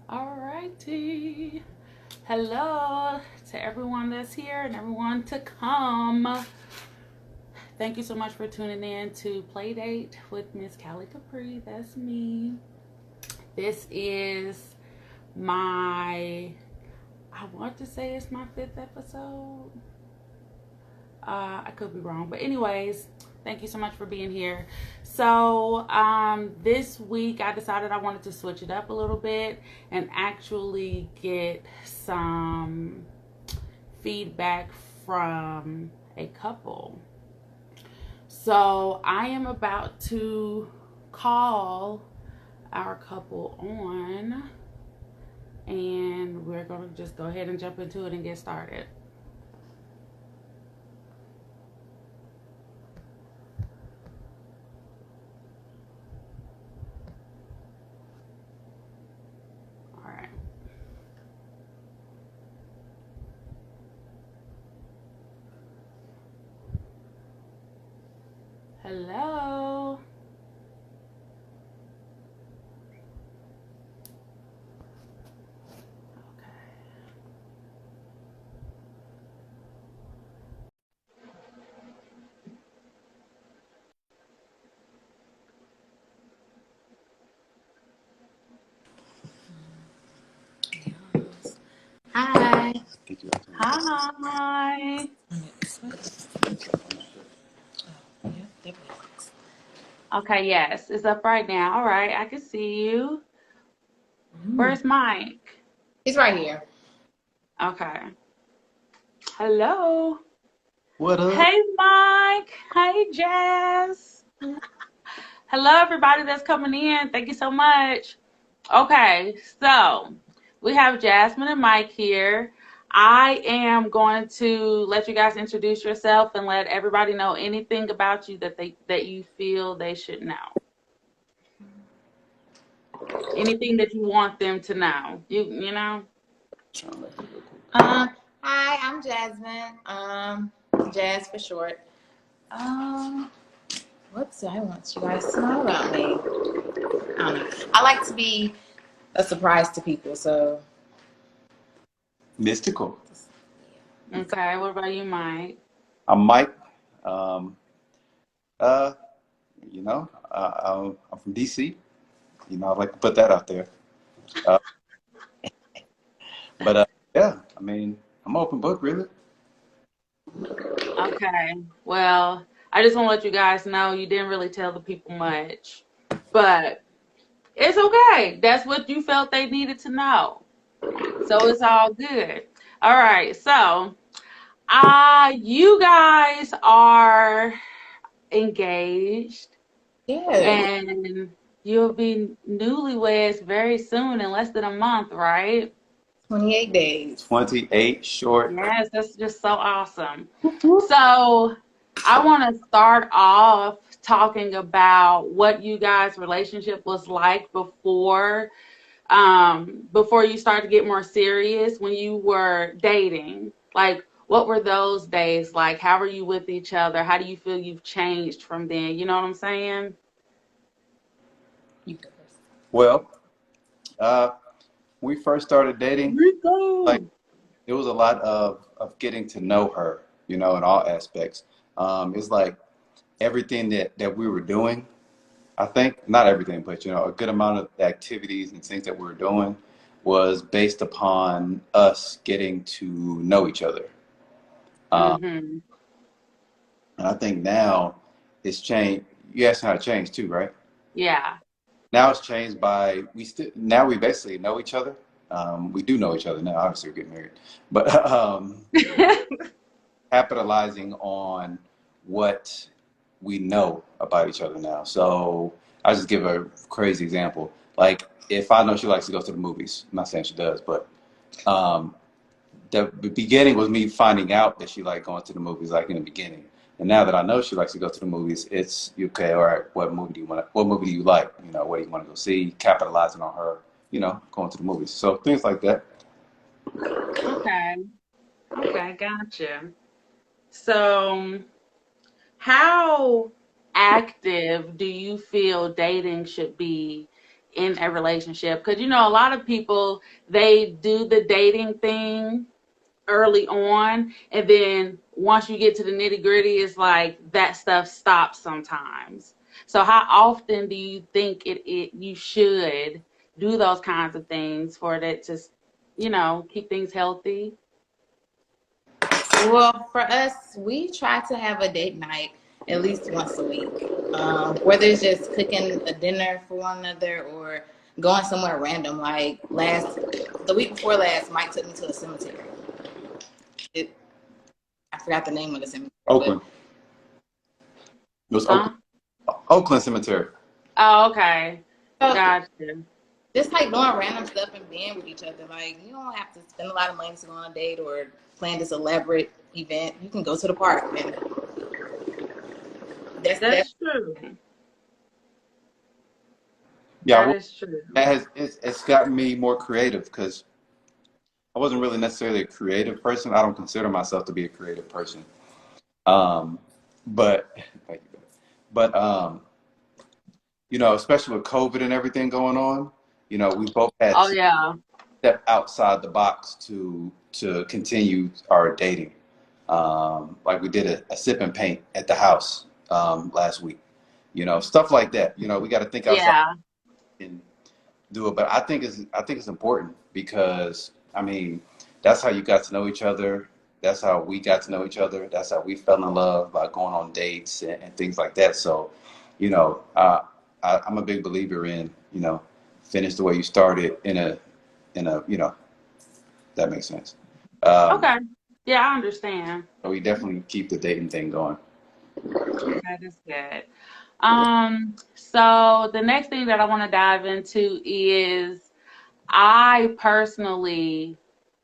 Alrighty. Hello to everyone that's here and everyone to come. Thank you so much for tuning in to Playdate with Miss Kali Capri. That's me. This is my, I want to say it's my fifth episode. I could be wrong, but anyways, thank you so much for being here. So this week I decided I wanted to switch it up a little bit and actually get some feedback from a couple. So I am about to call our couple on, and we're going to just go ahead and jump into it and get started. All right. Hello. Hi. Hi. Okay, yes, it's up right now. All right, I can see you. Where's Mike? He's right here. Okay. Hello. What up? Hey, Mike. Hey, Jazz. Hello, everybody that's coming in. Thank you so much. Okay, so we have Jasmine and Mike here. I am going to let you guys introduce yourself and let everybody know anything about you that you feel they should know. Anything that you want them to know. You know. Hi, I'm Jasmine. Jazz for short. What do I want you guys to know about me? I don't know. I like to be a surprise to people, so Mystical. Okay, what about you, Mike? I'm Mike. Um, uh, I'm from DC. I'd like to put that out there. Uh, but yeah, I mean, I'm an open book, really. Okay, well, I just want to let you guys know you didn't really tell the people much, but it's okay. That's what you felt they needed to know. So it's all good. All right, so you guys are engaged yeah, and you'll be newlyweds very soon in less than a month, right? 28 days. 28 short. Yes, that's just so awesome. So I want to start off talking about what you guys' relationship was like before you started to get more serious when you were dating. Like, what were those days like? How were you with each other? How do you feel you've changed from then? You know what I'm saying? You go first. Well, uh, when we first started dating, like Rico. it was a lot of getting to know her, in all aspects. It's like everything that we were doing. I think not everything, but a good amount of the activities and things that we were doing was based upon us getting to know each other. Um, Mm-hmm. and I think now it's changed. You asked how it changed too, right? Yeah. Now it's changed by now we basically know each other. We do know each other now. Obviously, we're getting married, but capitalizing on what we know about each other now. So I'll just give a crazy example. Like if I know she likes to go to the movies, I'm not saying she does, but um, the beginning was me finding out that she liked going to the movies, like in the beginning. And now that I know she likes to go to the movies, it's okay. All right, what movie do you want? What movie do you like? What do you want to go see? Capitalizing on her, going to the movies. So things like that. Okay. Okay, gotcha. So, how active do you feel dating should be in a relationship. Because, you know, a lot of people, they do the dating thing early on, and then once you get to the nitty gritty, it's like that stuff stops sometimes. So how often do you think you should do those kinds of things for that to, you know, keep things healthy? Well, for us, we try to have a date night at least once a week. Whether it's just cooking a dinner for one another or going somewhere random. Like the week before last, Mike took me to a cemetery. I forgot the name of the cemetery. Oakland. It was Huh? Oakland Cemetery. Oh, okay. So Gotcha. just like doing random stuff and being with each other. Like, you don't have to spend a lot of money to go on a date or plan this elaborate event. You can go to the park, and that's That's true. Yeah, That well, is true. it's gotten me more creative because I wasn't really necessarily a creative person. I don't consider myself to be a creative person. Um, but thank you. But you know, especially with COVID and everything going on, you know, we both had Oh to yeah. step outside the box to continue our dating. Like we did a sip and paint at the house last week. You know, stuff like that. You know, we got to think outside Yeah. and do it. But I think it's important because I mean that's how you got to know each other. That's how we got to know each other. That's how we fell in love by going on dates and things like that. So, you know, I'm a big believer in finish the way you started in a that makes sense. Um, Okay. Yeah, I understand. so we definitely keep the dating thing going. That is good. So the next thing that I want to dive into is I personally,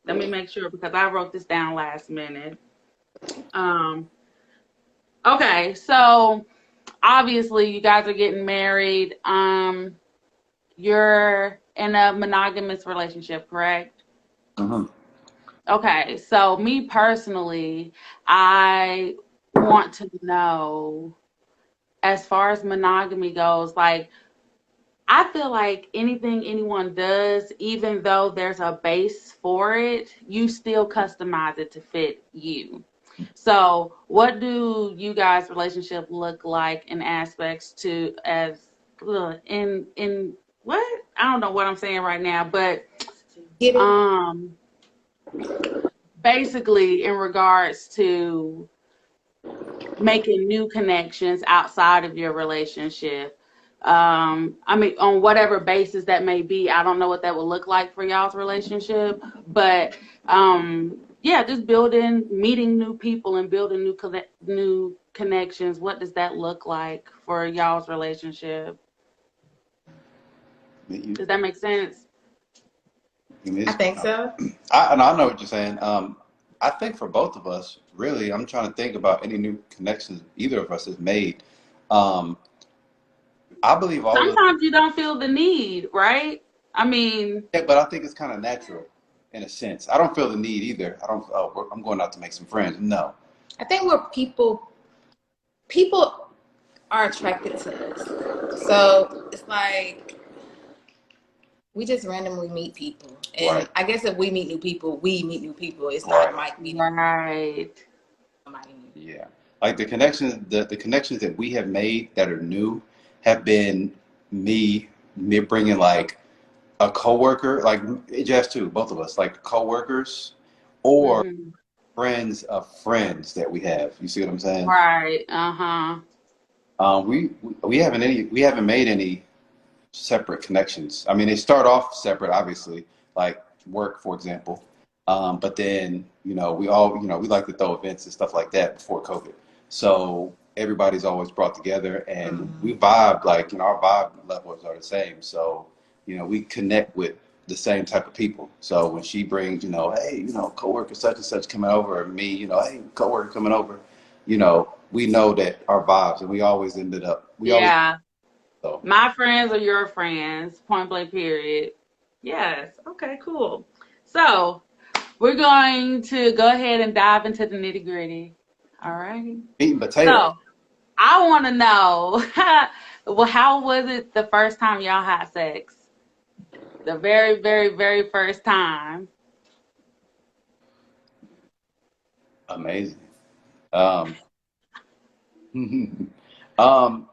let me make sure because I wrote this down last minute. Um, okay, so obviously you guys are getting married. You're in a monogamous relationship, correct? Hmm. Okay, so me personally, I want to know as far as monogamy goes, like I feel like anything anyone does, even though there's a base for it, you still customize it to fit you. So, what do you guys' relationship look like in aspects to as in what? I don't know what I'm saying right now, but get it. um basically in regards to making new connections outside of your relationship. I mean, on whatever basis that may be, I don't know what that would look like for y'all's relationship, but yeah, just meeting new people and building new connections. What does that look like for y'all's relationship? Does that make sense? I think so. I know what you're saying. I think for both of us, really, I'm trying to think about any new connections either of us has made. Um, I believe all of Sometimes you don't feel the need, right? I mean, yeah, but I think it's kind of natural in a sense. I don't feel the need either. I don't. Oh, I'm going out to make some friends. No. I think we're people are attracted to us. So it's like we just randomly meet people. Right. And I guess if we meet new people, we meet new people. It's not Right. Mike meeting right. somebody new. Yeah. Like the connections that we have made that are new have been me bringing like a coworker, like just two, both of us, like coworkers or Hmm. friends of friends that we have. You see what I'm saying? Right. Uh-huh. We haven't made any separate connections. I mean, they start off separate, obviously, like work, for example. But then, we like to throw events and stuff like that before COVID. So everybody's always brought together and we vibe, like, our vibe levels are the same. So, we connect with the same type of people. So when she brings, hey, coworker such and such coming over, or me, hey, coworker coming over, we know that our vibes and we always, Yeah. so. My friends are your friends. Point blank, period. Yes. Okay, cool. So we're going to go ahead and dive into the nitty gritty. All right. Meat and potatoes. So I want to know, well, how was it the first time y'all had sex? The very, very, very first time. Amazing. Um,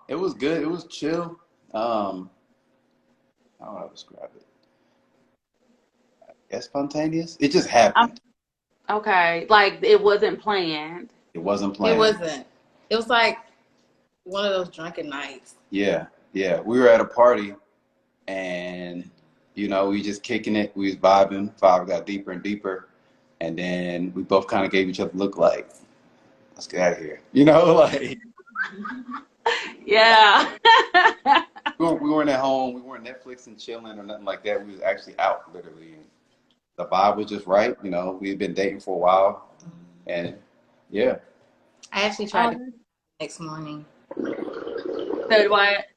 it was good. It was chill. How do I describe it? Yeah, spontaneous. It just Um, happened. okay, like it wasn't planned. It wasn't It planned. wasn't. It was like one of those drunken nights. Yeah, yeah. We were at a party and we just kicking it. We was vibing. Vibe got deeper and deeper, and then we both kind of gave each other a look like, "Let's get out of here." Like Yeah. we weren't at home. We weren't Netflix and chilling or nothing like that. We was actually out literally. And the vibe was just right. We had been dating for a while, and yeah. I actually tried to the next morning. Said what?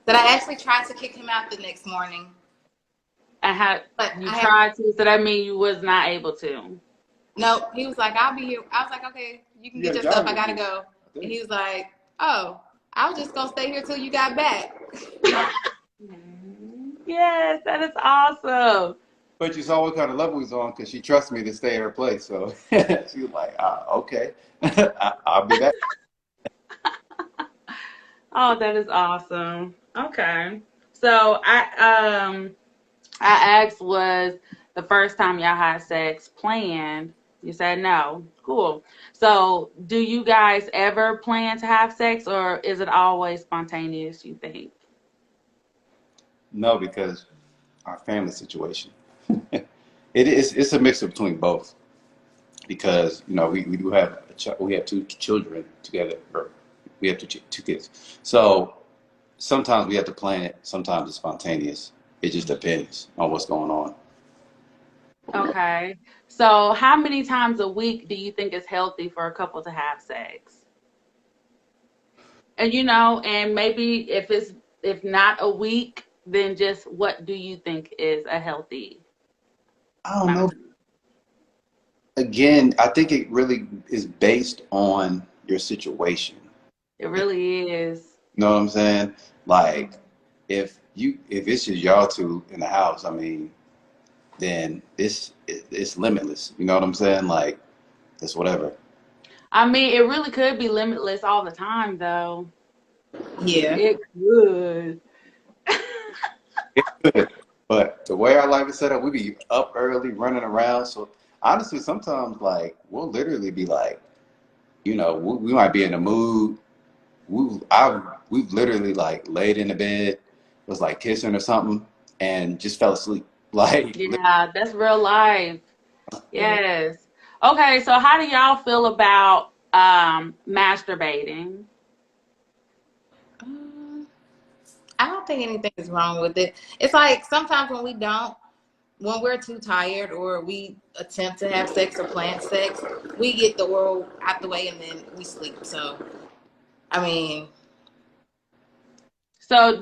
That I actually tried to kick him out the next morning. But You tried to, so that means you was not able to. No, he was like, "I'll be here." I was like, "Okay, you can get your stuff. I gotta go." And he was like, "Oh, I was just gonna stay here till you got back." Yes, that is awesome. But you saw what kind of level he's on because she trusts me to stay at her place. So she was like, okay, I'll be back. Oh, that is awesome. Okay. So I asked, was the first time y'all had sex planned? You said no. Cool. So do you guys ever plan to have sex, or is it always spontaneous, you think? No, because our family situation. It's a mix between both because we do have we have two children together, or we have two kids. So sometimes we have to plan it. Sometimes it's spontaneous. It just depends on what's going on. Okay. So how many times a week do you think is healthy for a couple to have sex? And and maybe if not a week, then just what do you think is a healthy I don't amount of know. time? Again, I think it really is based on your situation. It really is. You know what I'm saying? Like, if it's just y'all two in the house, I mean, then it's limitless. You know what I'm saying? Like, it's whatever. I mean, it really could be limitless all the time, though. Yeah. It could. It's good. But the way our life is set up, we be up early, running around. So honestly, sometimes like literally be like, we might be in a mood. We've literally like laid in the bed, was like kissing or something, and just fell asleep. Like, Yeah, that's real life. Yes. Okay, so how do y'all feel about masturbating? I don't think anything is wrong with it. It's like sometimes when we're too tired or we attempt to have sex or plan sex, we get the world out the way and then we sleep. So, I mean, So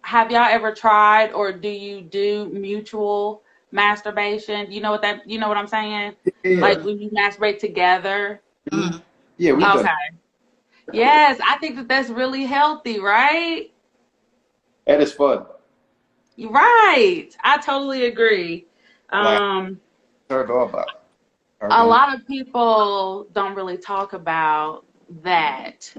have y'all ever tried, or do you do mutual masturbation? You know what I'm saying? yeah, Like when you masturbate together? mm, yeah, we've done. Okay. Yes, I think that's really healthy, right? That is fun. Right. I totally agree. Like, Um, turned on about. Turned a on. lot of people don't really talk about that.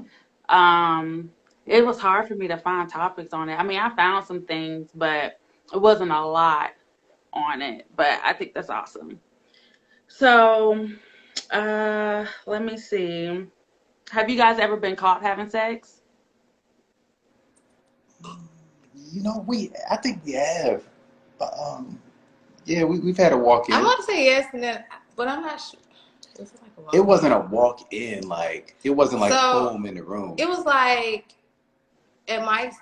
Um, it was hard for me to find topics on it. I mean, I found some things, but it wasn't a lot on it. But I think that's awesome. So, let me see. Have you guys ever been caught having sex? I think we have. But, yeah, we've had a walk I in. want to say yes, and then, but I'm not sure. It wasn't a walk in, like it wasn't like So boom in the room. it was like at Mike's.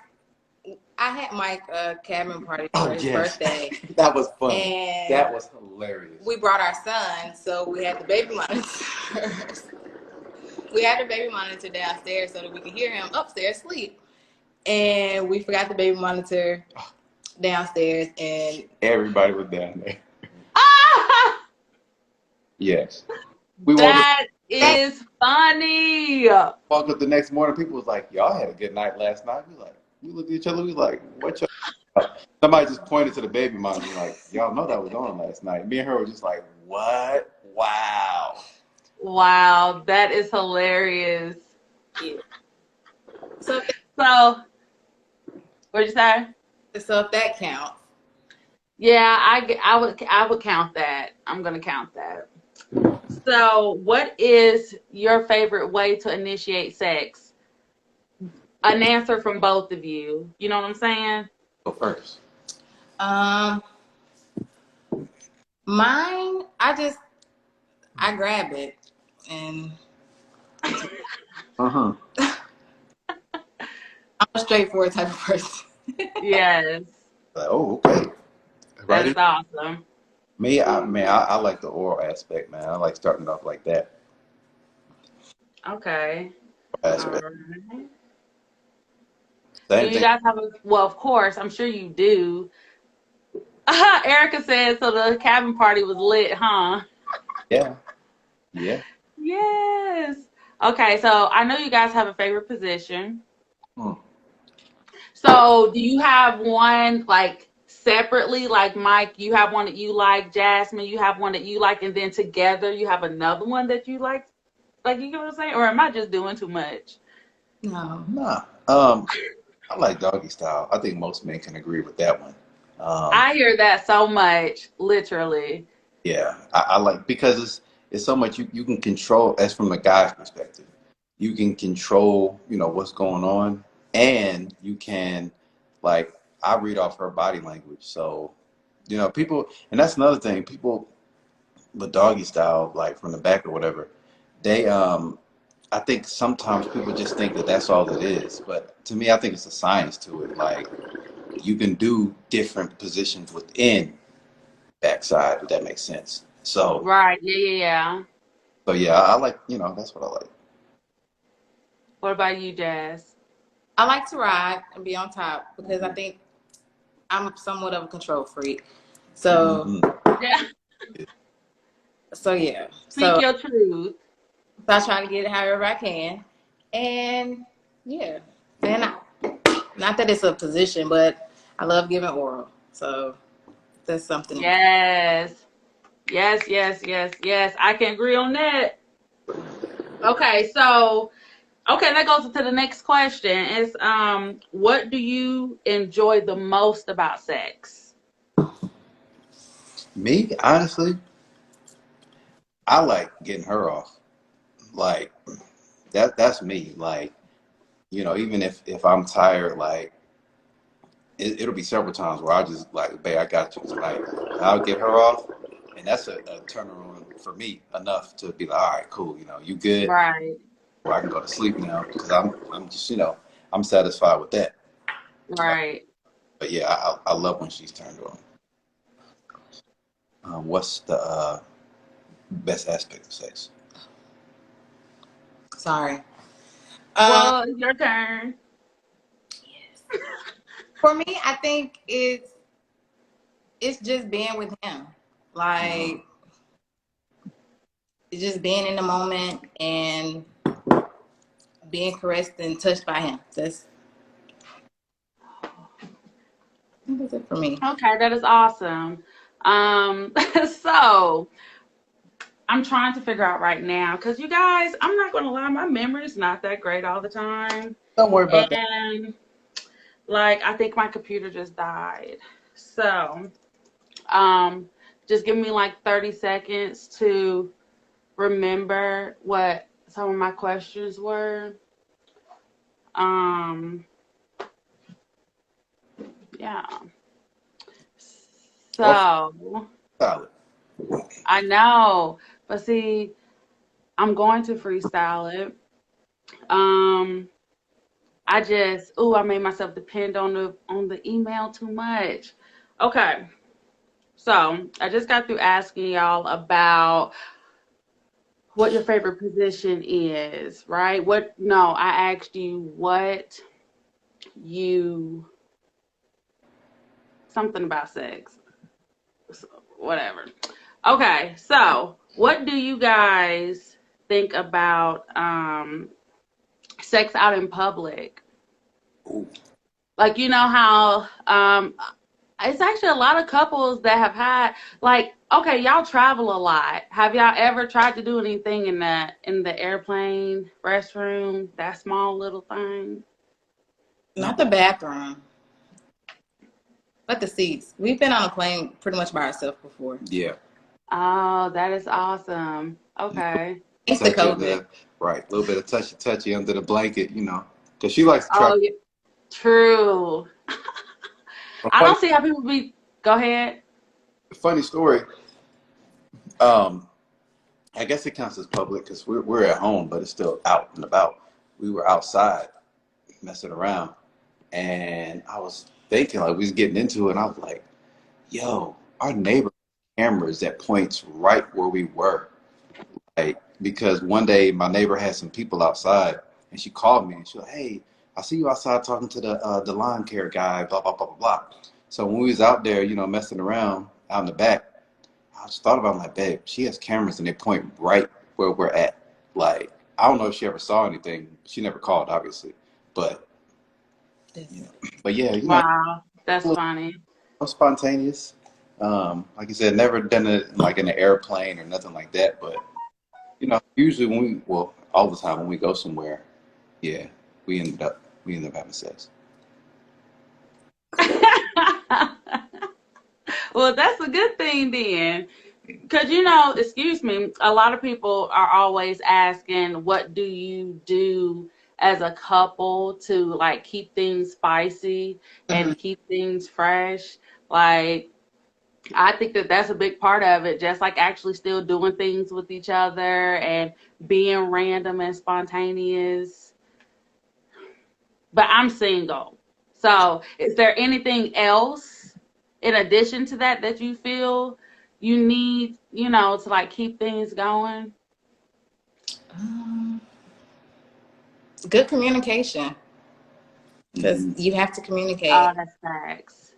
I had Mike a cabin party for his birthday. That was fun. And That was hilarious. we brought our son, so we had the baby monitor. We had the baby monitor downstairs so that we could hear him upstairs sleep. And we forgot the baby monitor downstairs, and Everybody was down there. Ah! Yes. We That is funny. woke up the next morning. People was like, "Y'all had a good night last night." We looked at each other. We was like, "What y'all Somebody just pointed to the baby monitor and like, y'all know that was on last night. Me and her were just like, what? Wow. Wow, that is hilarious. Yeah. So, So, what'd you say? so if that counts. Yeah, I would count that. I'm gonna count that. So, what is your favorite way to initiate sex? An answer from both of you. You know what I'm saying? Go first. Um, Mine, I grab it, and Uh-huh. I'm a straightforward type of person. Yes, Like, oh, okay. that Right. is awesome. Me, I like the oral aspect, man. I like starting off like that Okay. All aspect. right. Do Same you thing. guys have a, well, of course, I'm sure you do. Erica said, so the cabin party was lit, huh? Yeah. Yeah. Yes. Okay, so I know you guys have a favorite position. Hmm. So do you have one like separately, like Mike, you have one that you like, Jasmine, you have one that you like, and then together you have another one that you like? Like, you know what I'm saying? Or am I just doing too much? No. Nah. I like doggy style. I think most men can agree with that one. Um, I hear that so much, literally. yeah, I like because it's so much you can control as from a guy's perspective. You can control, what's going on, and you can like I read off her body language. So, people, and that's another thing. People with doggy style, like from the back or whatever, they I think sometimes people just think that that's all it is. But to me, I think it's a science to it. Like you can do different positions within backside, if that makes sense. Right. Yeah, yeah, yeah. So yeah, I like, that's what I like. What about you, Jazz? I like to ride and be on top because I think I'm somewhat of a control freak. So, Hmm. Yeah. so yeah. Speak So, your truth. so I try to get it however I can, and yeah. And not that it's a position, but I love giving oral. So that's something. Yes. Yes, yes, yes, yes. I can agree on that. Okay, so that goes into the next question. Is what do you enjoy the most about sex? Me, honestly, I like getting her off. Like that's me. Like, even if I'm tired, like it'll be several times where I just like, babe, I got you tonight. And I'll get her off, and that's a turnaround for me enough to be like, all right, cool. You good? Right, Or I can go to sleep now because I'm just I'm satisfied with that. right. But yeah, I love when she's turned on. What's the best aspect of sex? Sorry. Well, it's your turn. Yes. For me, I think it's just being with him. Like it's just being in the moment and being caressed and touched by him. That's it for me. Okay, that is awesome. So I'm trying to figure out right now because you guys, I'm not gonna lie, my memory is not that great all the time, Don't worry about that. and like I think my computer just died. So um, just give me like 30 seconds to remember what some of my questions were. Um, yeah. Or So solid. I know, but see, I'm going to freestyle it. Um, I made myself depend on the email too much. Okay, so I just got through asking y'all about what your favorite position is, right? What? No, I asked you what you something about sex, so, whatever. Okay, so what do you guys think about sex out in public? Ooh. Like, you know how it's actually a lot of couples that have had, like, okay, y'all travel a lot. Have y'all ever tried to do anything in the airplane restroom, that small little thing? Not the bathroom, but the seats. We've been on a plane pretty much by ourselves before. Yeah. Oh, that is awesome. Okay. Thanks to Touchy COVID. right. A little bit of touchy under the blanket, you know, because she likes to try. Oh, yeah. True. A I funny, don't see how people be. Go ahead. funny story. Um, I guess it counts as public because we're at home, but it's still out and about. We were outside messing around, and I was thinking like we was getting into it, and I was like, "Yo, our neighbor cameras that points right where we were." Like because one day my neighbor had some people outside, and she called me and she was like, "Hey, I see you outside talking to the lawn care guy, blah blah blah blah blah." So when we was out there, you know, messing around out in the back. I just thought about it, I'm like, babe, she has cameras and they point right where we're at. Like, I don't know if she ever saw anything. She never called, obviously. But, you know, but yeah, you know, a Wow, that's little funny. spontaneous. Like you said, never done it like in an airplane or nothing like that. But, you know, usually well, all the time when we go somewhere, yeah, we end up having sex. Well, that's a good thing then. Because, you know, excuse me, a lot of people are always asking, what do you do as a couple to like keep things spicy Mhm. and keep things fresh? Like, I think that that's a big part of it, just like actually still doing things with each other and being random and spontaneous. But I'm single. So, is there anything else in addition to that that you feel you need, you know, to like keep things going? Um, Good communication because Hmm. you have to Oh, communicate. that's facts.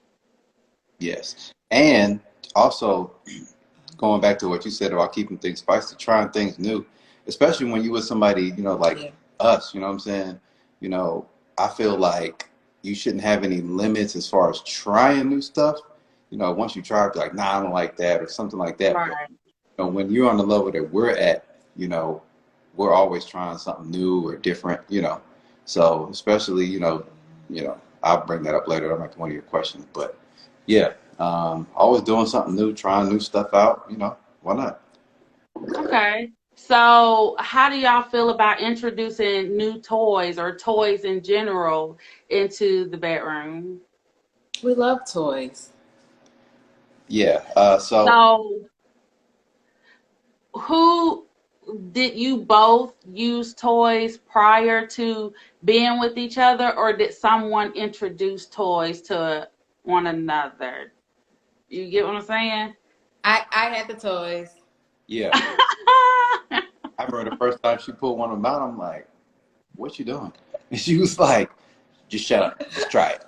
Yes. And also, going back to what you said about keeping things spicy, trying things new, especially when you with somebody, you know, like Yeah. us, you know what I'm saying? You know, I feel like you shouldn't have any limits as far as trying new stuff. You know, once you try it, be like, nah, I don't like that or something like that. But Right. you know, when you're on the level that we're at, you know, we're always trying something new or different, you know. So especially, I'll bring that up later. That might be one of your questions, but yeah, always doing something new, trying new stuff out. You know, why not? Okay. So, how do y'all feel about introducing new toys or toys in general into the bedroom? We love toys. Yeah. So So, who did you both use toys prior to being with each other, or did someone introduce toys to one another? You get what I'm saying? I had the toys. yeah, I remember the first time she pulled one of them out. I'm like, "What you doing?" And she was like, "Just shut up, just try it."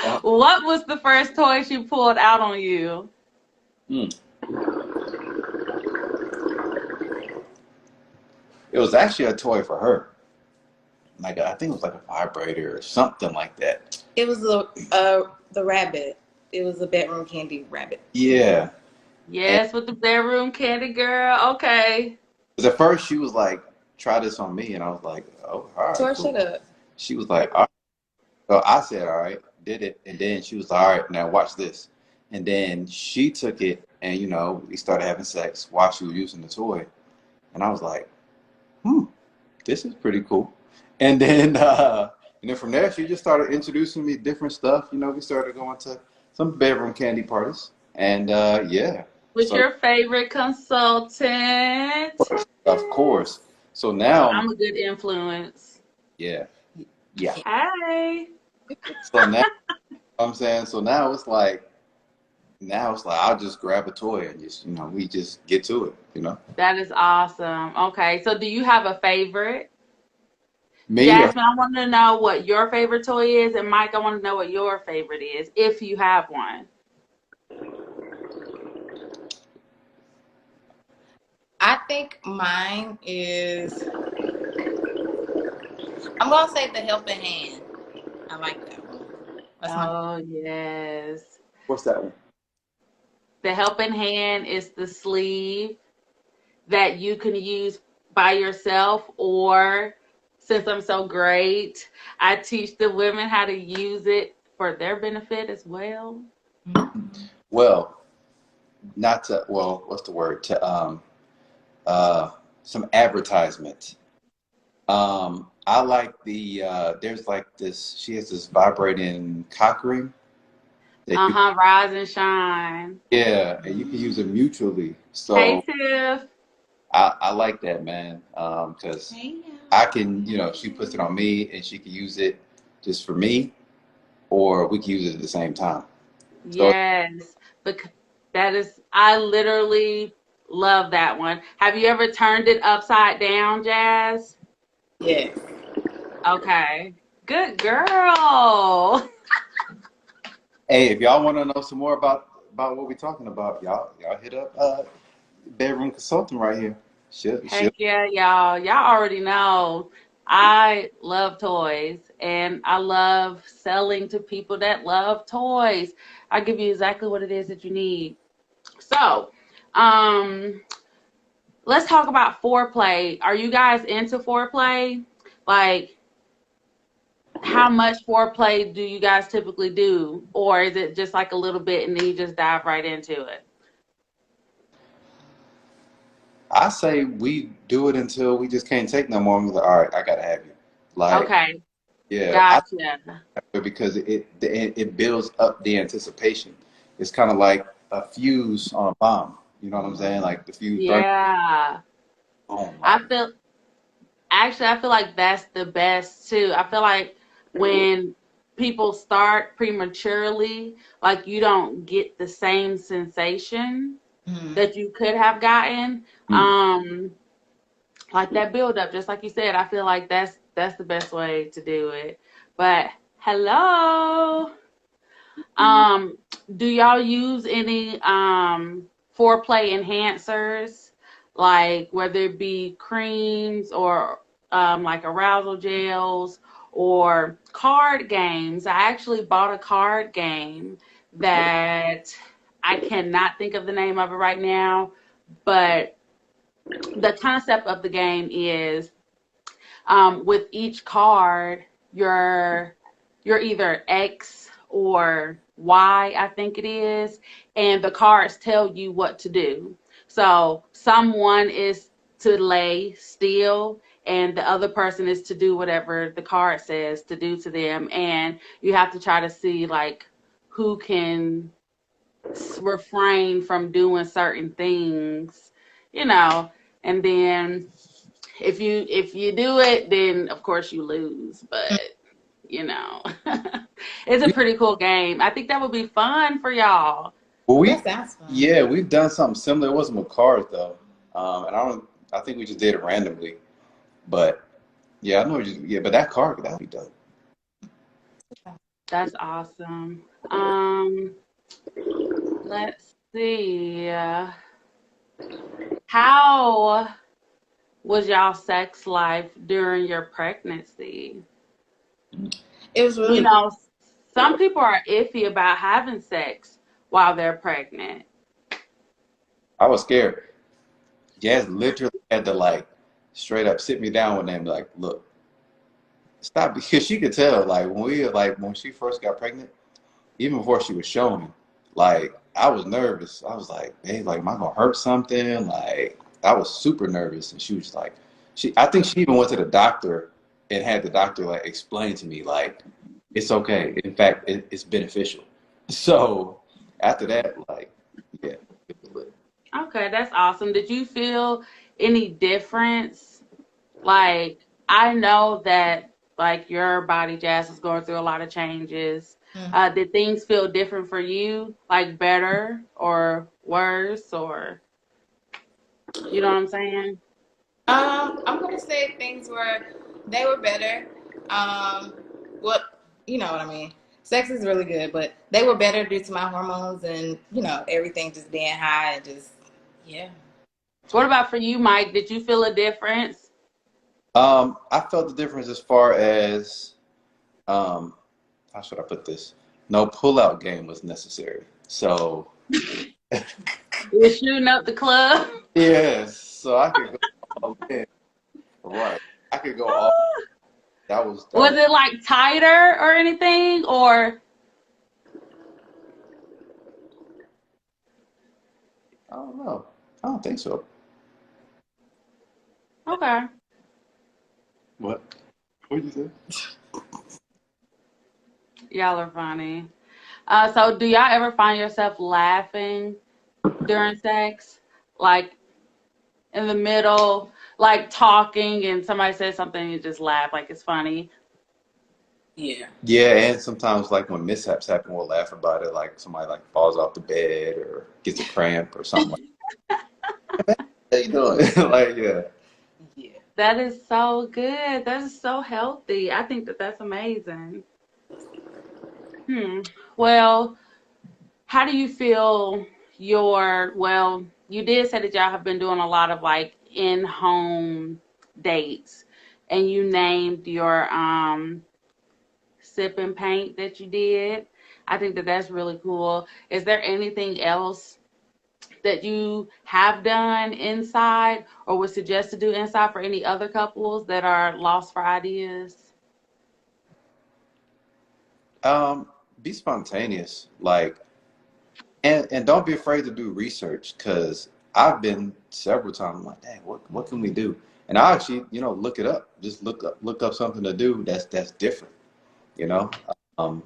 Uh, What was the first toy she pulled out on you? hmm. It was actually a toy for her. Like I think it was like a vibrator or something like that. It was the rabbit. It was a bedroom candy rabbit. Yeah. And Yes, with the bedroom candy girl. Okay. 'cause at first she was like, "Try this on me," and I was like, "Oh, all right, Tor, cool." shut up. She was like, "All right." So I said, "All right," did it, and then she was like, "All right, now watch this." And then she took it, and you know, we started having sex while she was using the toy, and I was like, "Hmm, this is pretty cool." And then, from there, she just started introducing me different stuff. You know, we started going to some bedroom candy parties, and yeah. What's So your favorite consultant? of course. So now, I'm a good influence. yeah, yeah. Hey. So now, I'm saying, so now it's like I'll just grab a toy and just, we just get to it, you know. That is awesome. Okay, so do you have a favorite? Me, Jasmine, I want to know what your favorite toy is, and Mike, I want to know what your favorite is, if you have one. I think mine is I'm gonna say the helping hand. I like that one. That's my. Oh, yes. What's that one? The helping hand is the sleeve that you can use by yourself, or since I'm so great, I teach the women how to use it for their benefit as well. Well, not to, well, what's the word? To uh some advertisement. I like there's like this, she has this vibrating cock ring that you, Uh-huh, rise and shine. yeah, and you can use it mutually. Hey, So Tiff. I like that, man. Because Hey, I can, she puts it on me and she can use it just for me, or we can use it at the same time. So Yes, because that is, I literally love that one. Have you ever turned it upside down, Jazz? yeah. Okay. Good girl. hey, if y'all want to know some more about what we're talking about, y'all hit up bedroom consultant right here. She'll Heck yeah, y'all. Y'all already know I love toys and I love selling to people that love toys. I'll give you exactly what it is that you need. So, um, let's talk about foreplay. Are you guys into foreplay? Like, how much foreplay do you guys typically do? Or is it just like a little bit and then you just dive right into it? I say we do it until we just can't take no more. I'm like, all right, I gotta have you. Like, Okay, yeah, gotcha. because it builds up the anticipation. It's kind of like a fuse on a bomb. You know what I'm saying? Like the fuse burns. Yeah. Oh I my! feel Actually, I feel like that's the best too. I feel like when people start prematurely, like you don't get the same sensation Mm-hmm. that you could have gotten. Mm. Like that build up, just like you said, I feel like that's the best way to do it. But hello. Um, do y'all use any foreplay enhancers, like whether it be creams or like arousal gels or card games? I actually bought a card game that I cannot think of the name of it right now, but the concept of the game is with each card, you're either X or Y, I think it is, and the cards tell you what to do. So someone is to lay still, and the other person is to do whatever the card says to do to them, and you have to try to see like who can refrain from doing certain things, you know, and then if you do it, then of course you lose. But you know, it's a We, pretty cool game. I think that would be fun for y'all. well, That sounds fun. yeah, we've done something similar. It wasn't with cars though, and I don't. I think we just did it randomly. But yeah, I know. Yeah, but that car that'd be dope. That's awesome. Let's see. How was y'all sex life during your pregnancy? It was You really. know, some people are iffy about having sex while they're pregnant. I was scared. Jazz literally had to like straight up sit me down with them, like, look, stop, because she could tell, like when she first got pregnant, even before she was showing me, like I was nervous. I was like, hey, like, am I gonna hurt something? Like I was super nervous, and she was like, I think she even went to the doctor and had the doctor like explain to me, like, it's okay. In fact, it's beneficial. So after that, like, yeah, it was lit. Okay, that's awesome. Did you feel any difference? Like, I know that like your body, Jazz, is going through a lot of changes. Mm. Did things feel different for you? Like better or worse, or you know what I'm saying? I'm gonna say they were better. Um, what you know what I mean. Sex is really good, but they were better due to my hormones and everything just being high and just yeah. What about for you, Mike? Did you feel a difference? I felt the difference as far as um, how should I put this? No pullout game was necessary. So You're shooting up the club. yes, so I could go all in. Right, I could go all. That Was was. it like tighter or anything? Or I don't know. I don't think so. okay. What? What did you say? Y'all are funny. So do y'all ever find yourself laughing during sex? Like in the middle, like talking and somebody says something and you just laugh like it's funny. Yeah. Yeah, and sometimes like when mishaps happen, we'll laugh about it. Like somebody like falls off the bed or gets a cramp or something like that. How you doing? Like yeah. Yeah. That is so good. That is so healthy. I think that that's amazing. Hmm. Well, how do you feel well, you did say that y'all have been doing a lot of like in-home dates and you named your sip and paint that you did. I think that that's really cool. Is there anything else that you have done inside or would suggest to do inside for any other couples that are lost for ideas? Be spontaneous. Like and don't be afraid to do research because I've been several times I'm like, dang, what can we do? And I actually, look it up. Just look up something to do that's different, you know? Um,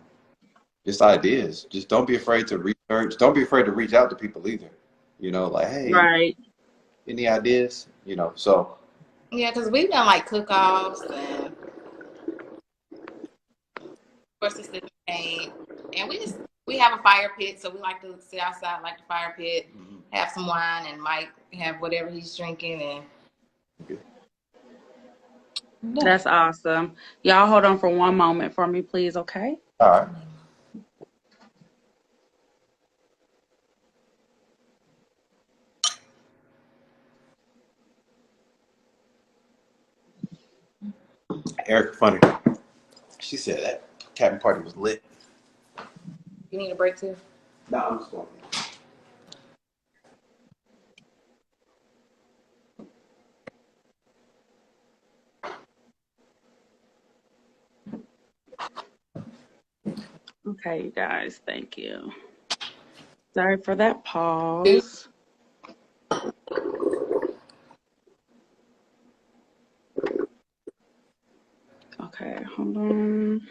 just ideas. Just don't be afraid to research. Don't be afraid to reach out to people either. Like, hey, Right. any ideas? So Yeah, because we've done like cook-offs and of course the sip and paint, and we have a fire pit, so we like to sit outside like the fire pit, have some wine, and Mike have whatever he's drinking, and yeah. That's awesome. Y'all hold on for one moment for me, please, okay? all right. Erica funny. She said that cabin party was lit. You need a break too. No, I'm just going. Okay, you guys, thank you. Sorry for that pause. Okay, hold on.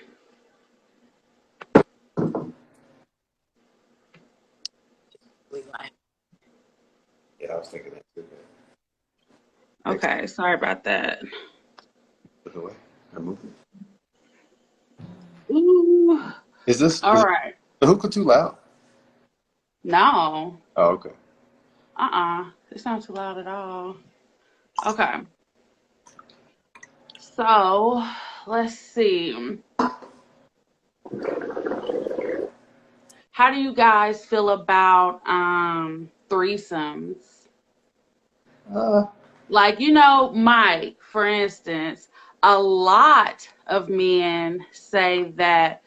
Yeah, I was thinking that too. Next, Okay, sorry about that. look away. I moved it. Ooh. Is this All is right. the hookah too loud? No. Oh, okay. It's not too loud at all. Okay. So, let's see. How do you guys feel about threesomes? Uh, Like, Mike, for instance, a lot of men say that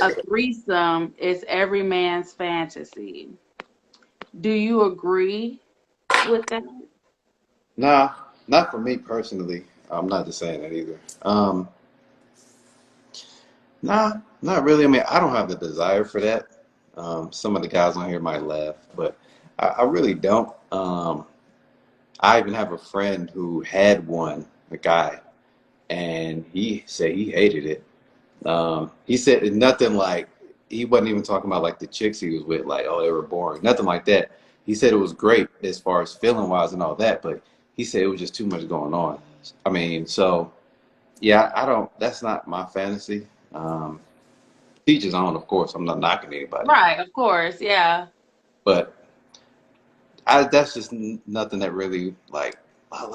a threesome is every man's fantasy. Do you agree with that? nah, not for me personally. I'm not just saying that either. Nah, not really. I mean, I don't have the desire for that. Some of the guys on here might laugh, but I really don't. I even have a friend who had one, a guy, and he said he hated it. He said nothing like he wasn't even talking about like the chicks he was with, like, oh, they were boring, nothing like that. He said it was great as far as feeling wise and all that, but he said it was just too much going on. I mean, so yeah, I don't. That's not my fantasy. Teach his own, of course. I'm not knocking anybody, Right, of course, yeah. but that's just nothing that really like. Oh,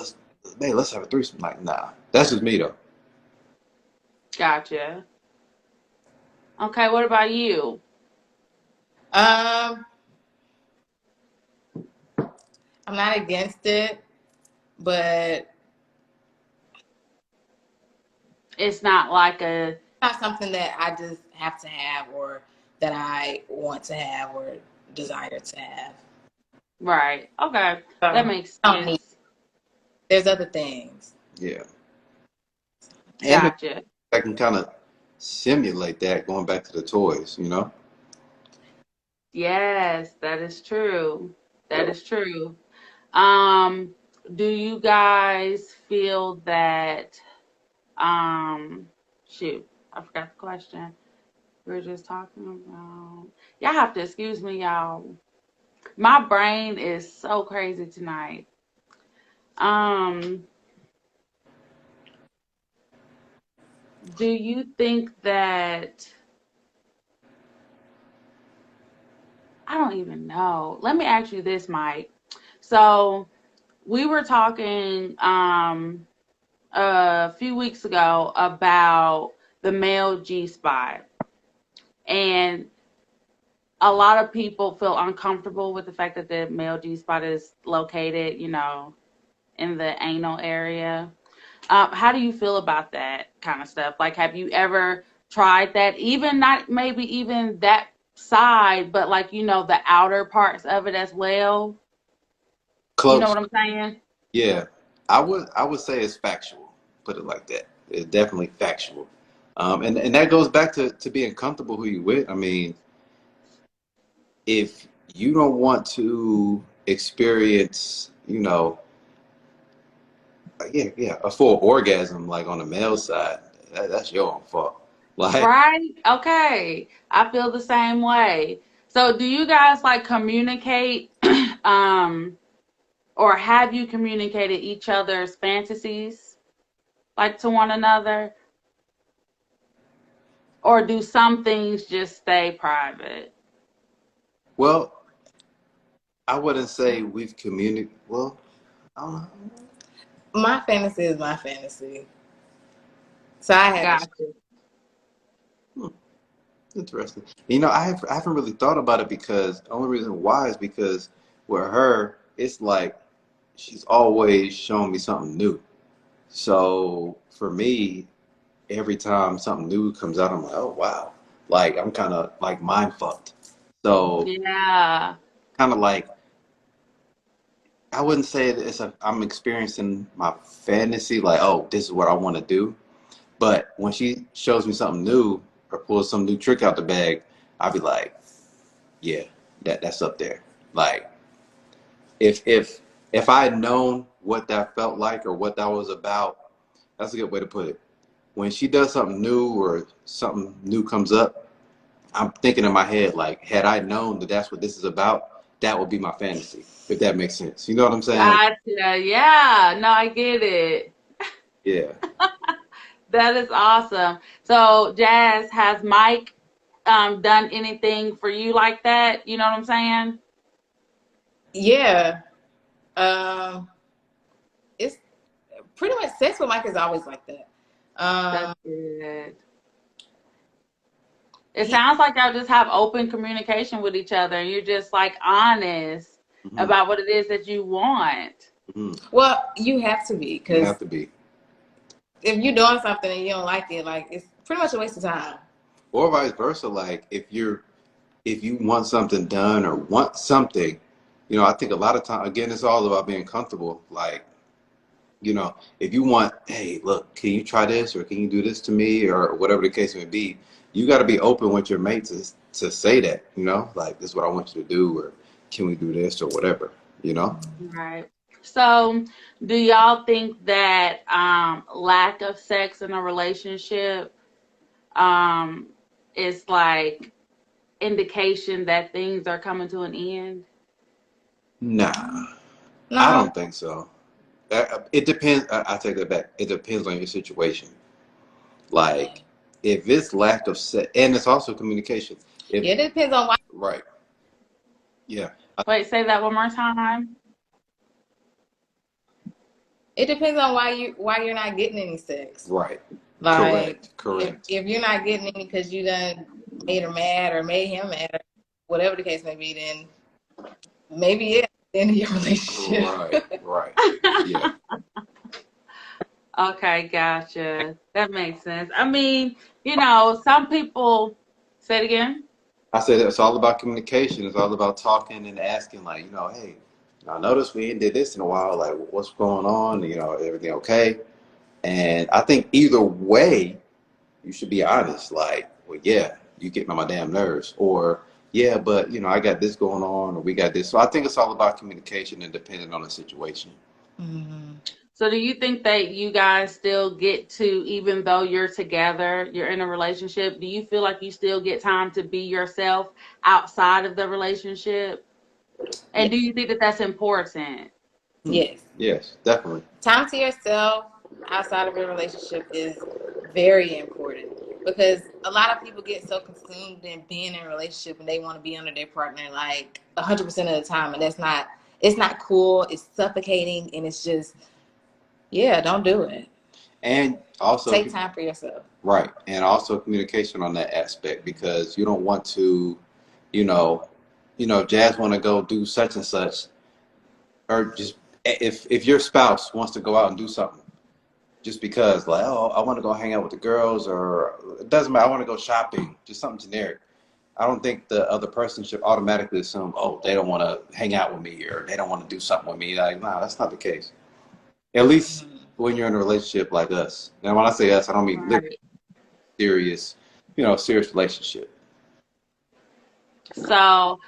let's have a threesome. Like, nah, that's just me though. Gotcha. Okay, what about you? Um, I'm not against it, but It's not like a Not something that I just have to have, or that I want to have, or desire to have. right. Okay, that So makes I don't need. sense. There's other things. Yeah. And maybe Gotcha. I can kind of simulate that going back to the toys, you know? Yes, that is true. That is true. Um, do you guys feel that um shoot, I forgot the question. We were just talking about y'all have to excuse me, y'all. My brain is so crazy tonight. Um, do you think that I don't even know. Let me ask you this, Mike. So we were talking a few weeks ago about the male G spot, and a lot of people feel uncomfortable with the fact that the male G spot is located, in the anal area. How do you feel about that kind of stuff? Like, have you ever tried that? Even not maybe even that side, but like, the outer parts of it as well. You know Close. what I'm saying? Yeah. I would say it's factual. Put it like that. It's definitely factual. And that goes back to being comfortable who you with. I mean, if you don't want to experience, a full orgasm like on the male side, that's your own fault. Like, Right? Okay. I feel the same way. So do you guys like communicate um or have you communicated each other's fantasies like to one another? Or do some things just stay private? well, I wouldn't say we've communicated. Well, I don't know. My fantasy is my fantasy, so I haven't. Gotcha. Hmm, interesting. I haven't really thought about it because the only reason why is because with her, it's like she's always showing me something new. So for me, every time something new comes out, I'm like, oh wow. Like I'm kind of like mind fucked. So Yeah. kind of like I wouldn't say I'm experiencing my fantasy like, oh, this is what I want to do. But when she shows me something new or pulls some new trick out the bag, I'll be like, yeah, that's up there. Like if I had known what that felt like or what that was about, that's a good way to put it. When she does something new or something new comes up, I'm thinking in my head like, had I known that that's what this is about, that would be my fantasy. If that makes sense, you know what I'm saying? Gotcha. Yeah. No, I get it. Yeah. That is awesome. So, Jazz, has Mike done anything for you like that? You know what I'm saying? Yeah, um, it's pretty much sex with Mike is always like that. That's Um, good. It he, sounds like y'all just have open communication with each other. You're just like honest Hmm. about what it is that you want. Hmm. well, you have to be, You because have to be. if you're doing something and you don't like it, like, it's pretty much a waste of time. Or vice versa. Like if you want something done or want something, I think a lot of time again it's all about being comfortable. Like, if you want, hey, look, can you try this or can you do this to me or whatever the case may be, you got to be open with your mates to say that, like this is what I want you to do or can we do this or whatever. Right. So, do y'all think that lack of sex in a relationship um, is like indication that things are coming to an end? Nah, I No, don't think so. It depends. I take that back. It depends on your situation. Like, if it's lack of sex, and it's also communication. If yeah, it depends on why. right, yeah, Wait, say that one more time. It depends on why you're not getting any sex. right, Like, correct, if correct. you're not getting any because you done made her mad or made him mad, or whatever the case may be, then maybe it's the end of your relationship. Right, right. Yeah. Okay, gotcha. That makes sense. I mean, some people say it again. I said it's all about communication. It's all about talking and asking, like, hey, I noticed we ain't did this in a while. Like, what's going on? Everything okay? And I think either way, you should be honest. Like, well, yeah, you get on my damn nerves, or yeah, but I got this going on, or we got this. So I think it's all about communication and depending on the situation. Mm-hmm. So do you think that you guys still get to, even though you're together, you're in a relationship, do you feel like you still get time to be yourself outside of the relationship? And Yes. do you think that that's important? Yes. Yes, definitely. Time to yourself outside of a relationship is very important because a lot of people get so consumed in being in a relationship and they want to be under their partner like 100% of the time, and it's not cool. It's suffocating, and it's just don't do it. And also Take time for yourself. right, and also communication on that aspect because you don't want to, you know, Jazz want to go do such and such, or just if your spouse wants to go out and do something just because, like, oh, I want to go hang out with the girls, or it doesn't matter, I want to go shopping, just something generic. I don't think the other person should automatically assume, oh, they don't want to hang out with me or they don't want to do something with me. Like, no, that's not the case. At least when you're in a relationship like us. Now, when I say us, I don't mean literally Right. serious, serious relationship. So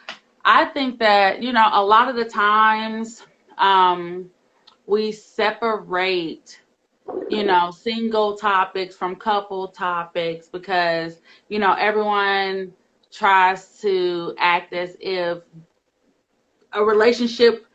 I think that, a lot of the times we separate, single topics from couple topics because, everyone tries to act as if a relationship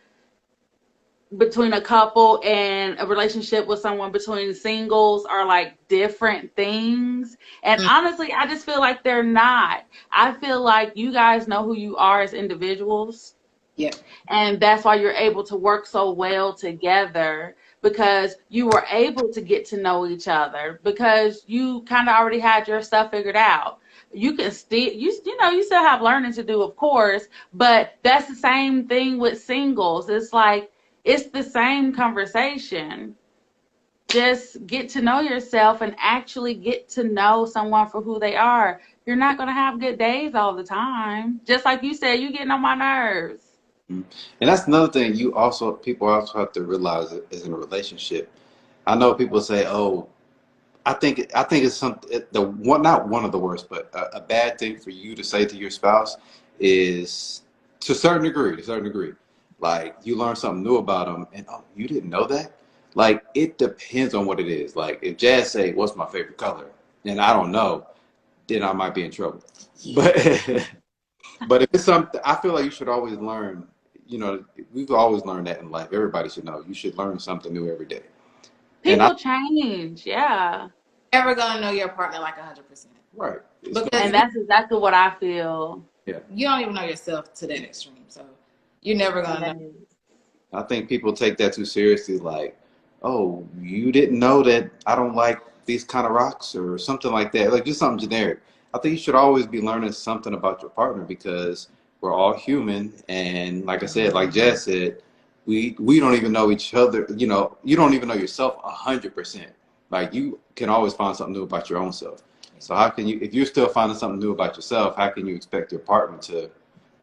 between a couple and a relationship with someone between singles are like different things. And honestly, I just feel like they're not. I feel like you guys know who you are as individuals. Yeah. And that's why you're able to work so well together because you were able to get to know each other because you kind of already had your stuff figured out. You can still, you still have learning to do, of course, but that's the same thing with singles. It's like, it's the same conversation. Just get to know yourself and actually get to know someone for who they are. You're not going to have good days all the time. Just like you said, you getting on my nerves. And that's another thing people also have to realize is in a relationship. I know people say, oh, I think it's something the one not one of the worst, but a bad thing for you to say to your spouse is to a certain degree. Like you learn something new about them, and oh, you didn't know that. Like it depends on what it is. Like if Jazz say, "What's my favorite color?" and I don't know, then I might be in trouble. But but if it's something, I feel like you should always learn. We've always learned that in life. Everybody should know. You should learn something new every day. And I People change, yeah. Never gonna know your partner like 100%. right. Because And that's exactly what I feel. Yeah. you don't even know yourself to that extreme. So you're never gonna know. I think people take that too seriously, like, oh, you didn't know that I don't like these kind of rocks or something like that, like just something generic. I think you should always be learning something about your partner because we're all human, and like I said, like Jazz said, we don't even know each other. You don't even know yourself 100%. Like you can always find something new about your own self. So how can you, if you're still finding something new about yourself, how can you expect your partner to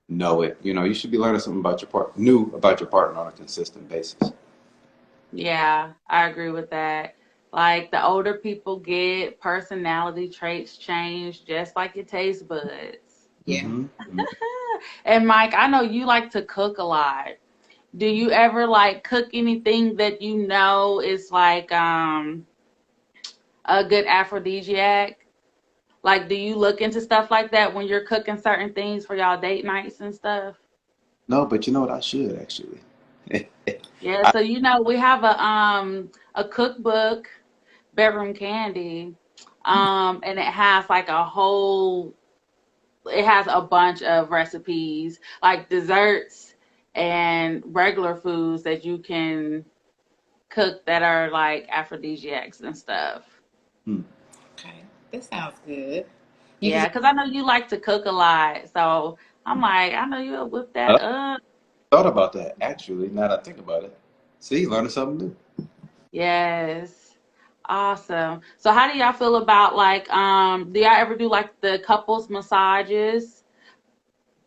know it? You should be learning something about new about your partner on a consistent basis. Yeah, I agree with that. Like the older people get, personality traits change just like your taste buds. Yeah. Mm-hmm. And Mike, I know you like to cook a lot. Do you ever like cook anything that you know is like a good aphrodisiac? Like, do you look into stuff like that when you're cooking certain things for y'all date nights and stuff? No, but you know what? I should actually. Yeah, I, so we have a cookbook, Bedroom Candy, and it has a bunch of recipes, like desserts and regular foods that you can cook that are like aphrodisiacs and stuff. hmm. Okay. That sounds good. You can Yeah, because I know you like to cook a lot, so I'm like, I know you'll whip I that up. thought about that actually. Now that I think about it, see, learning something new. Yes. Awesome. So how do y'all feel about like do y'all ever do like the couples massages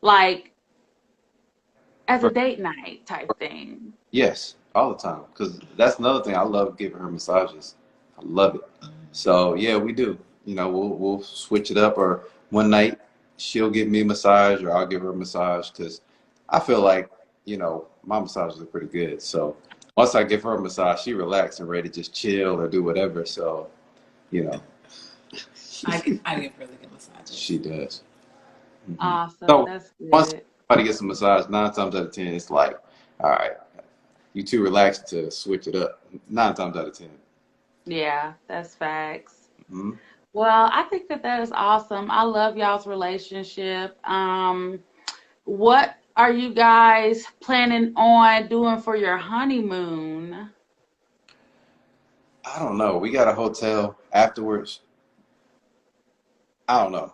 like as a For, date night type thing? yes, all the time. Because that's another thing. I love giving her massages. I love it. So yeah, we do. You know, we'll switch it up, or one night she'll give me a massage, or I'll give her a massage. Because I feel like my massages are pretty good. So once I give her a massage, she relaxes and ready to just chill or do whatever. So you know, I give really good massages. she does. Hmm. Awesome. So That's once good. somebody gets a massage, 9 times out of 10, it's like, all right, you too relaxed to switch it up. 9 times out of 10. Yeah, that's facts. Hmm. Well, I think that that is awesome. I love y'all's relationship. What are you guys planning on doing for your honeymoon? I don't know. We got a hotel afterwards. I don't know.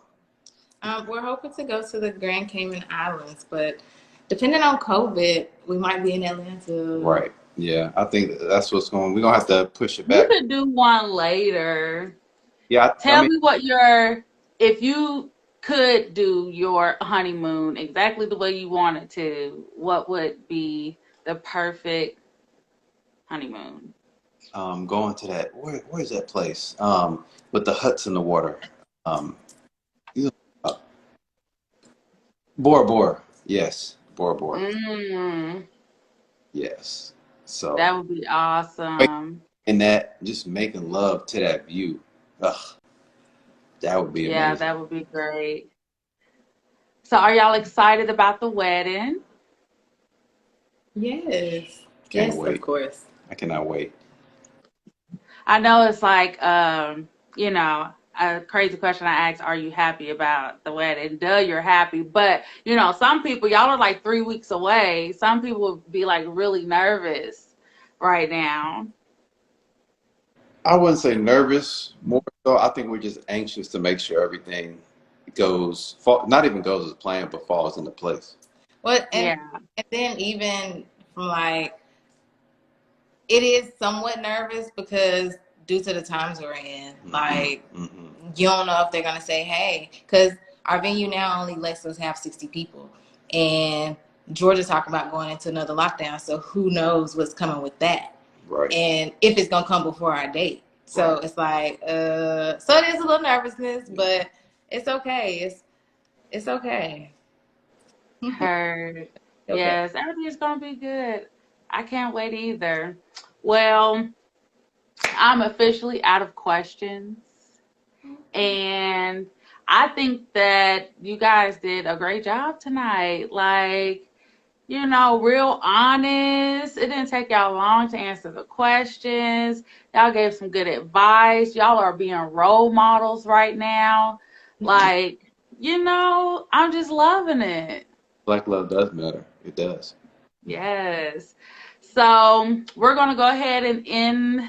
We're hoping to go to the Grand Cayman Islands, but depending on COVID, we might be in Atlanta. Right. Yeah, I think that's what's going. We're gonna have to push it You back. could do one later. Yeah, I Tell mean, me if you could do your honeymoon exactly the way you wanted to, what would be the perfect honeymoon? going to that. Where's that place? With the huts in the water. Um, you- uh, Bora Bora. Yes, Bora Bora. Mm, Yes. So, that would be awesome. and that just making love to that view. Ugh, that would be Yeah, amazing. that would be great. So are y'all excited about the wedding? Yes. Can't Yes, of wait. course. I cannot wait. I know it's like, a crazy question I asked, are you happy about the wedding? Duh, you're happy. But, some people, y'all are like 3 weeks away. Some people would be like really nervous right now. I wouldn't say nervous. More so, I think we're just anxious to make sure everything not even goes as planned, but falls into place. Well, Yeah. and then even from like it is somewhat nervous because due to the times we're in, Hmm. like Hmm. you don't know if they're gonna say hey, because our venue now only lets us have 60 people, and Georgia's talking about going into another lockdown, so who knows what's coming with that, Right. and if it's gonna come before our date. So Right. it's like, so it is a little nervousness, but it's okay. It's okay. Heard. Okay. Yes, everything's gonna be good. I can't wait either. Well, I'm officially out of questions. And I think that you guys did a great job tonight. Like, real honest. It didn't take y'all long to answer the questions. Y'all gave some good advice. Y'all are being role models right now. Like, I'm just loving it. Black love does matter. It does. Yes. So we're going to go ahead and end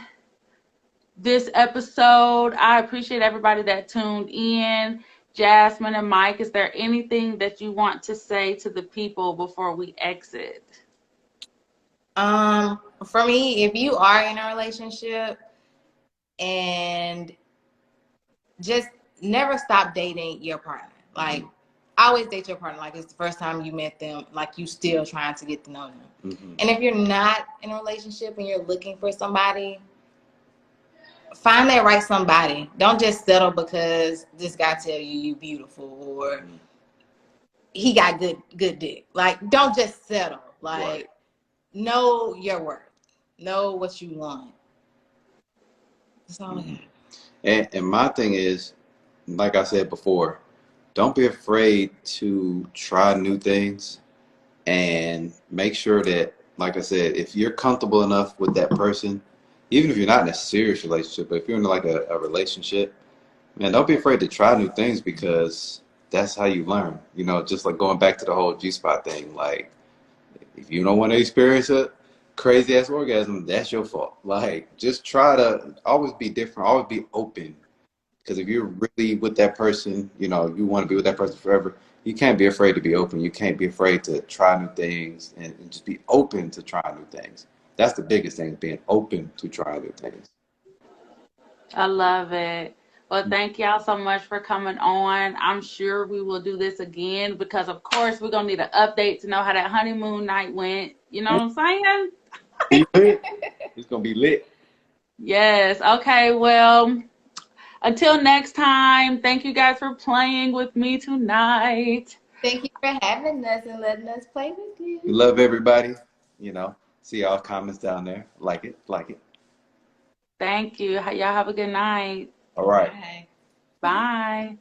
this episode. I appreciate everybody that tuned in. Jasmine and Mike, is there anything that you want to say to the people before we exit? For me, if you are in a relationship and just never stop dating your partner. Like, always date your partner like it's the first time you met them, like you still trying to get to know them. Hmm. And if you're not in a relationship and you're looking for somebody, find that right somebody. Don't just settle because this guy tell you beautiful or he got good dick. Like, don't just settle. Like, Right. know your worth. Know what you want. That's all I Hmm. got. And my thing is, like I said before, don't be afraid to try new things and make sure that, like I said, if you're comfortable enough with that person, even if you're not in a serious relationship, but if you're in like a relationship, man, don't be afraid to try new things because that's how you learn. Just like going back to the whole G spot thing. Like, if you don't want to experience a crazy ass orgasm, that's your fault. Like, just try to always be different, always be open. Because if you're really with that person, you want to be with that person forever, you can't be afraid to be open. You can't be afraid to try new things and just be open to try new things. That's the biggest thing, being open to try new things. I love it. Well, thank y'all so much for coming on. I'm sure we will do this again because, of course, we're going to need an update to know how that honeymoon night went. You know what I'm saying? Be lit. It's gonna be lit. Yes. Okay. Well, until next time, thank you guys for playing with me tonight. Thank you for having us and letting us play with you. We love everybody. You know, see y'all comments down there. Like it, like it. Thank you. Y'all have a good night. All right. Bye. Bye.